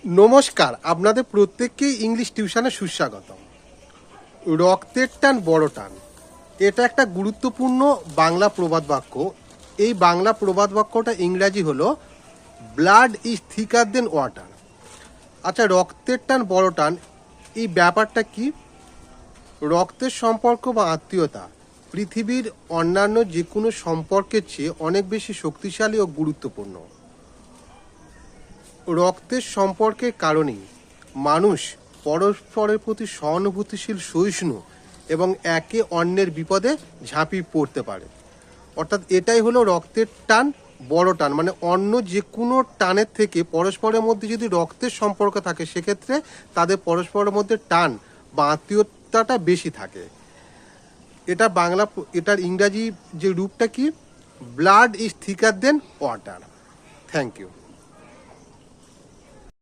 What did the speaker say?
নমস্কার, আপনাদের প্রত্যেককেই ইংলিশ টিউশনে সুস্বাগতম। রক্তের টান বড় টান, এটা একটা গুরুত্বপূর্ণ বাংলা প্রবাদ বাক্য। এই বাংলা প্রবাদ বাক্যটা ইংরাজি হলো blood is thicker than water. আচ্ছা, রক্তের টান বড় টান, এই ব্যাপারটা কি? রক্তের সম্পর্ক বা আত্মীয়তা পৃথিবীর অন্যান্য যে কোনো সম্পর্কের চেয়ে অনেক বেশি শক্তিশালী ও গুরুত্বপূর্ণ। রক্তের সম্পর্কের কারণেই মানুষ পরস্পরের প্রতি সহানুভূতিশীল, সহিষ্ণু এবং একে অন্যের বিপদে ঝাঁপিয়ে পড়তে পারে। অর্থাৎ এটাই হলো রক্তের টান বড় টান, মানে অন্য যে কোনো টানের থেকে পরস্পরের মধ্যে যদি রক্তের সম্পর্ক থাকে সেক্ষেত্রে তাদের পরস্পরের মধ্যে টান বা আত্মীয়তাটা বেশি থাকে। এটা বাংলা, এটার ইংরাজি যে রূপটা কি? Blood is thicker than water. Thank you.